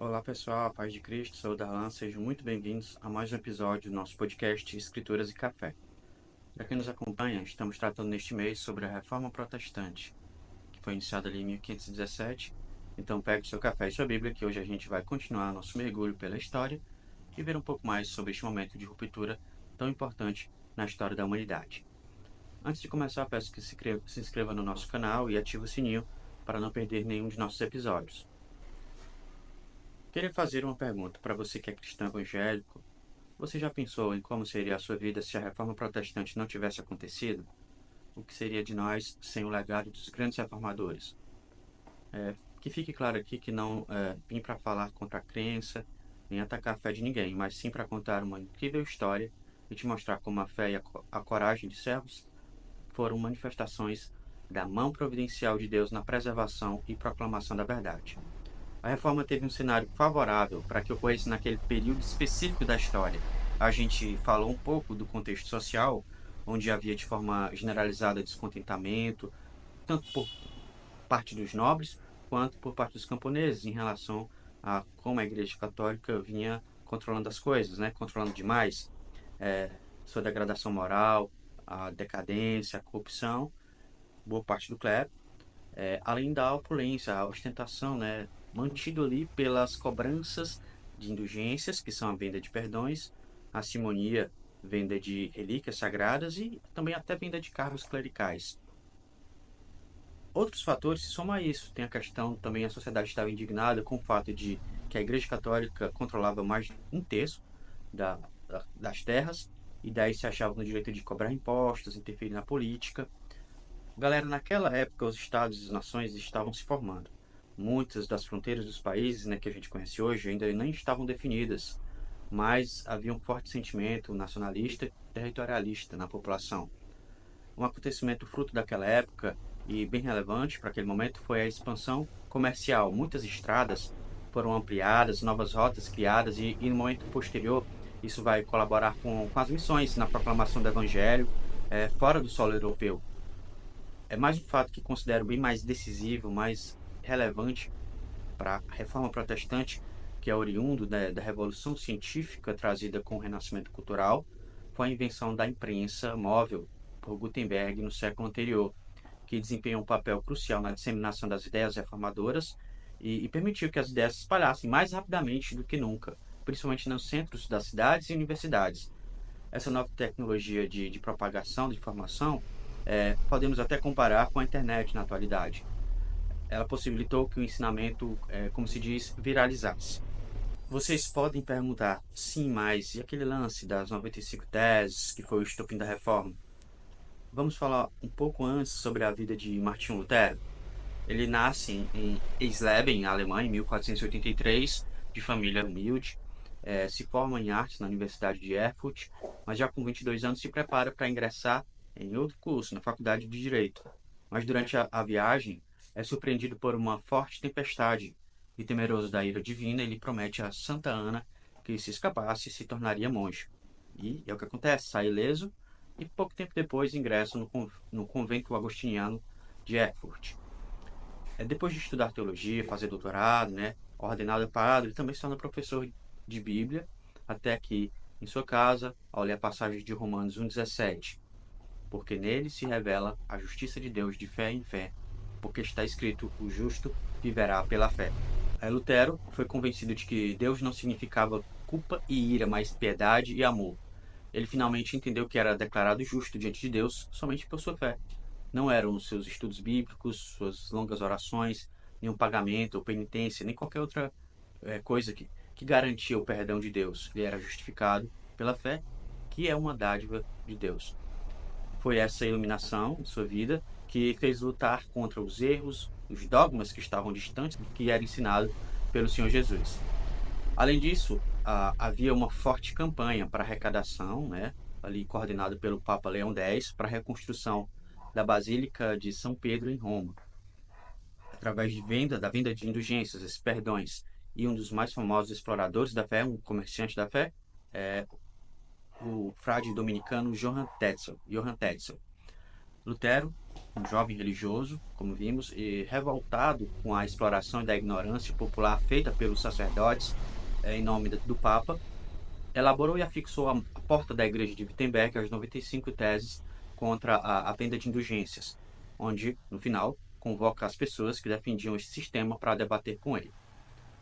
Olá pessoal, a paz de Cristo, sou o Darlan, sejam muito bem-vindos a mais um episódio do nosso podcast Escrituras e Café. Para quem nos acompanha, estamos tratando neste mês sobre a Reforma Protestante, que foi iniciada ali em 1517. Então pegue seu café e sua Bíblia, que hoje a gente vai continuar nosso mergulho pela história e ver um pouco mais sobre este momento de ruptura tão importante na história da humanidade. Antes de começar, peço que se inscreva no nosso canal e ative o sininho para não perder nenhum de nossos episódios. Queria fazer uma pergunta para você que é cristão evangélico. Você já pensou em como seria a sua vida se a reforma protestante não tivesse acontecido? O que seria de nós sem o legado dos grandes reformadores? Que fique claro aqui que não vim para falar contra a crença, nem atacar a fé de ninguém, mas sim para contar uma incrível história e te mostrar como a fé e a coragem de servos foram manifestações da mão providencial de Deus na preservação e proclamação da verdade. A reforma teve um cenário favorável para que ocorresse naquele período específico da história. A gente falou um pouco do contexto social, onde havia de forma generalizada descontentamento, tanto por parte dos nobres quanto por parte dos camponeses, em relação a como a Igreja Católica vinha controlando as coisas, né? Controlando demais é, sua degradação moral, a decadência, a corrupção, boa parte do clero, além da opulência, a ostentação, né, mantido ali pelas cobranças de indulgências, que são a venda de perdões, a simonia, venda de relíquias sagradas e também até venda de cargos clericais. Outros fatores se somam a isso. Tem a questão também, a sociedade estava indignada com o fato de que a Igreja Católica controlava mais de um terço das terras, e daí se achava no direito de cobrar impostos, interferir na política. Galera, naquela época os estados e as nações estavam se formando. Muitas das fronteiras dos países, né, que a gente conhece hoje ainda nem estavam definidas, mas havia um forte sentimento nacionalista e territorialista na população. Um acontecimento fruto daquela época e bem relevante para aquele momento foi a expansão comercial. Muitas estradas foram ampliadas, novas rotas criadas e no momento posterior isso vai colaborar com as missões na proclamação do evangelho fora do solo europeu. É mais um fato que considero bem mais decisivo, mais relevante para a reforma protestante, que é oriundo da revolução científica trazida com o renascimento cultural, foi a invenção da imprensa móvel por Gutenberg no século anterior, que desempenhou um papel crucial na disseminação das ideias reformadoras e permitiu que as ideias se espalhassem mais rapidamente do que nunca, principalmente nos centros das cidades e universidades. Essa nova tecnologia de propagação de informação, podemos até comparar com a internet na atualidade. Ela possibilitou que o ensinamento, como se diz, viralizasse. Vocês podem perguntar, sim, mas e aquele lance das 95 teses, que foi o estopim da reforma? Vamos falar um pouco antes sobre a vida de Martinho Lutero. Ele nasce em Eisleben, Alemanha, em 1483, de família humilde. Se forma em artes na Universidade de Erfurt, mas já com 22 anos se prepara para ingressar em outro curso, na Faculdade de Direito. Mas durante a viagem é surpreendido por uma forte tempestade e, temeroso da ira divina, ele promete a Santa Ana que, se escapasse, se tornaria monge. E é o que acontece, sai ileso e pouco tempo depois ingressa no convento agostiniano de Erfurt. Depois de estudar teologia, fazer doutorado, né, ordenado padre, também se torna professor de Bíblia, até que, em sua casa, ao ler a passagem de Romanos 1,17, porque nele se revela a justiça de Deus de fé em fé, porque está escrito, o justo viverá pela fé. Lutero foi convencido de que Deus não significava culpa e ira, mas piedade e amor. Ele finalmente entendeu que era declarado justo diante de Deus somente por sua fé. Não eram os seus estudos bíblicos, suas longas orações, nenhum pagamento ou penitência, nem qualquer outra coisa que garantia o perdão de Deus. Ele era justificado pela fé, que é uma dádiva de Deus. Foi essa iluminação de sua vida que fez lutar contra os erros, os dogmas que estavam distantes do que era ensinado pelo Senhor Jesus. Além disso, havia uma forte campanha para arrecadação, né, ali coordenada pelo Papa Leão X, para a reconstrução da Basílica de São Pedro em Roma, através da venda de indulgências, esses perdões. E um dos mais famosos exploradores da fé, um comerciante da fé, é o frade dominicano Johann Tetzel. Lutero um jovem religioso, como vimos, e revoltado com a exploração e da ignorância popular feita pelos sacerdotes em nome do Papa, elaborou e afixou à porta da igreja de Wittenberg as 95 teses contra a venda de indulgências, onde, no final, convoca as pessoas que defendiam esse sistema para debater com ele.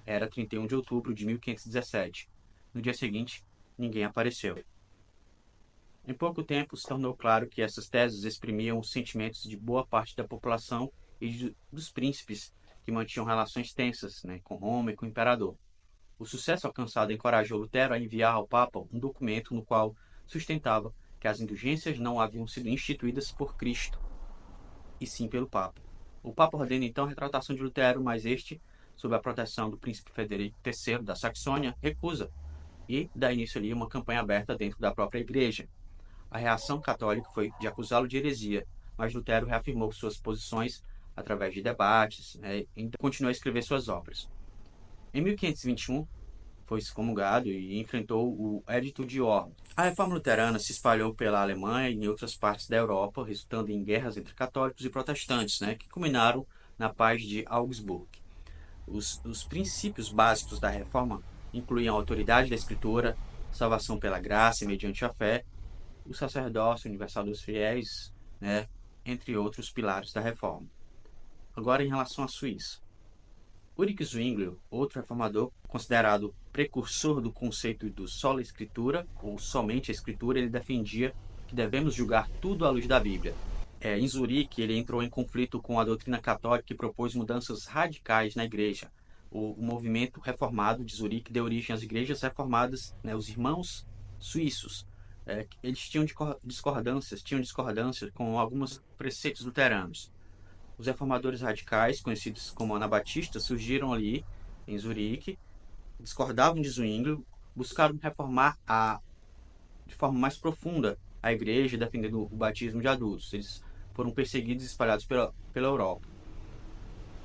Era 31 de outubro de 1517. No dia seguinte, ninguém apareceu. Em pouco tempo, se tornou claro que essas teses exprimiam os sentimentos de boa parte da população e dos príncipes que mantinham relações tensas, com Roma e com o imperador. O sucesso alcançado encorajou Lutero a enviar ao Papa um documento no qual sustentava que as indulgências não haviam sido instituídas por Cristo, e sim pelo Papa. O Papa ordena então a retratação de Lutero, mas este, sob a proteção do príncipe Frederico III da Saxônia, recusa e dá início ali uma campanha aberta dentro da própria igreja. A reação católica foi de acusá-lo de heresia, mas Lutero reafirmou suas posições através de debates, e continuou a escrever suas obras. Em 1521, foi excomungado e enfrentou o Edito de Worms. A reforma luterana se espalhou pela Alemanha e em outras partes da Europa, resultando em guerras entre católicos e protestantes, que culminaram na Paz de Augsburg. Os princípios básicos da reforma incluíam a autoridade da Escritura, salvação pela graça e mediante a fé, o sacerdócio universal dos fiéis, entre outros pilares da reforma. Agora, em relação à Suíça. Ulrich Zwingli, outro reformador considerado precursor do conceito do sola escritura, ou somente a escritura, ele defendia que devemos julgar tudo à luz da Bíblia. Em Zurique, ele entrou em conflito com a doutrina católica e propôs mudanças radicais na igreja. O movimento reformado de Zurique deu origem às igrejas reformadas, os irmãos suíços. Eles tinham discordâncias com alguns preceitos luteranos. Os reformadores radicais, conhecidos como anabatistas, surgiram ali em Zurique, discordavam de Zwingli, buscaram reformar de forma mais profunda a igreja, defendendo o batismo de adultos. Eles foram perseguidos e espalhados pela Europa.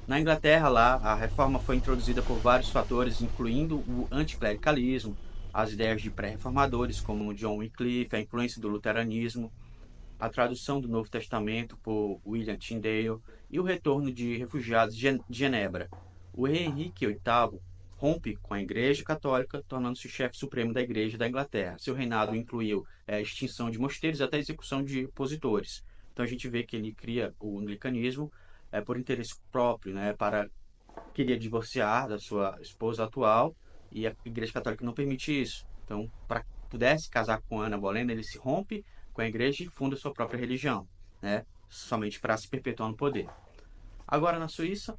Na Inglaterra, lá, a reforma foi introduzida por vários fatores, incluindo o anticlericalismo, as ideias de pré-reformadores, como John Wycliffe, a influência do luteranismo, a tradução do Novo Testamento por William Tyndale e o retorno de refugiados de Genebra. O rei Henrique VIII rompe com a Igreja Católica, tornando-se o chefe supremo da Igreja da Inglaterra. Seu reinado incluiu a extinção de mosteiros até a execução de opositores. Então a gente vê que ele cria o anglicanismo por interesse próprio, queria divorciar da sua esposa atual e a Igreja Católica não permite isso. Então, para que pudesse casar com Ana Bolena, ele se rompe com a igreja e funda sua própria religião, somente para se perpetuar no poder. Agora na Suíça,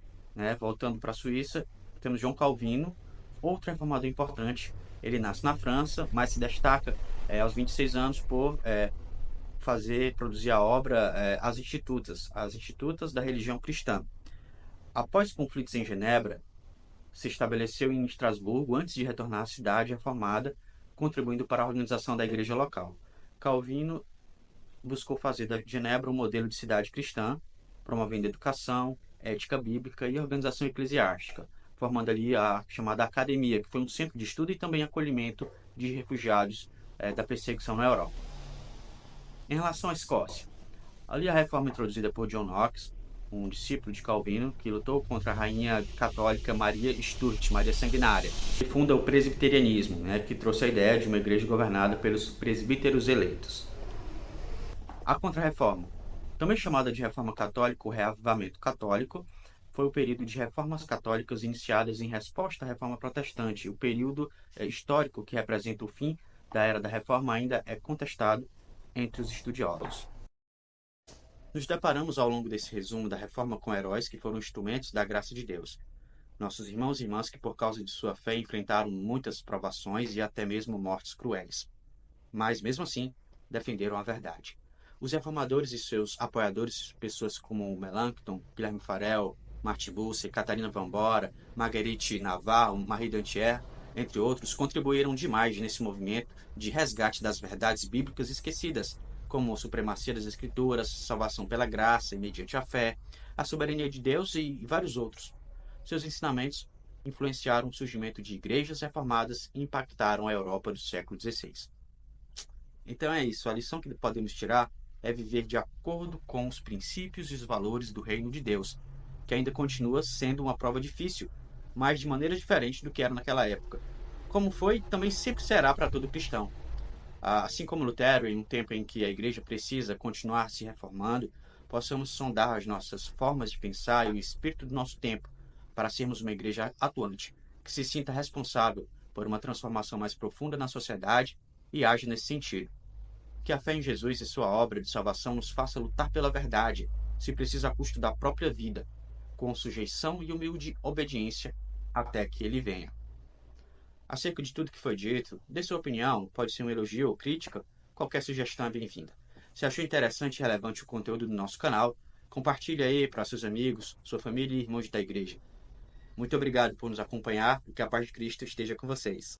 voltando para a Suíça, temos João Calvino, outro reformador importante. Ele nasce na França, mas se destaca aos 26 anos por produzir a obra As Institutas da Religião Cristã. Após conflitos em Genebra, se estabeleceu em Estrasburgo antes de retornar à cidade reformada, contribuindo para a organização da igreja local. Calvino buscou fazer da Genebra um modelo de cidade cristã, promovendo educação, ética bíblica e organização eclesiástica, formando ali a chamada Academia, que foi um centro de estudo e também acolhimento de refugiados da perseguição na Europa. Em relação à Escócia, ali a reforma introduzida por John Knox, um discípulo de Calvino, que lutou contra a rainha católica Maria Stuart, Maria Sanguinária, e funda o presbiterianismo, que trouxe a ideia de uma igreja governada pelos presbíteros eleitos. A Contra-Reforma, também chamada de Reforma Católica ou Reavivamento Católico, foi o período de reformas católicas iniciadas em resposta à Reforma Protestante. O período histórico que representa o fim da Era da Reforma ainda é contestado entre os estudiosos. Nos deparamos ao longo desse resumo da Reforma com heróis que foram instrumentos da graça de Deus. Nossos irmãos e irmãs que, por causa de sua fé, enfrentaram muitas provações e até mesmo mortes cruéis. Mas, mesmo assim, defenderam a verdade. Os reformadores e seus apoiadores, pessoas como Melanchthon, Guilherme Farel, Martin Bucer, Catarina Van Bora, Marguerite Navarro, Marie Dantier, entre outros, contribuíram demais nesse movimento de resgate das verdades bíblicas esquecidas, como a supremacia das Escrituras, salvação pela graça e mediante a fé, a soberania de Deus e vários outros. Seus ensinamentos influenciaram o surgimento de igrejas reformadas e impactaram a Europa do século XVI. Então é isso, a lição que podemos tirar é viver de acordo com os princípios e os valores do reino de Deus, que ainda continua sendo uma prova difícil, mas de maneira diferente do que era naquela época. Como foi, também sempre será para todo cristão. Assim como Lutero, em um tempo em que a igreja precisa continuar se reformando, possamos sondar as nossas formas de pensar e o espírito do nosso tempo para sermos uma igreja atuante, que se sinta responsável por uma transformação mais profunda na sociedade e age nesse sentido. Que a fé em Jesus e sua obra de salvação nos faça lutar pela verdade, se precisa a custo da própria vida, com sujeição e humilde obediência até que ele venha. Acerca de tudo que foi dito, dê sua opinião, pode ser um elogio ou crítica, qualquer sugestão é bem-vinda. Se achou interessante e relevante o conteúdo do nosso canal, compartilhe aí para seus amigos, sua família e irmãos da igreja. Muito obrigado por nos acompanhar e que a paz de Cristo esteja com vocês.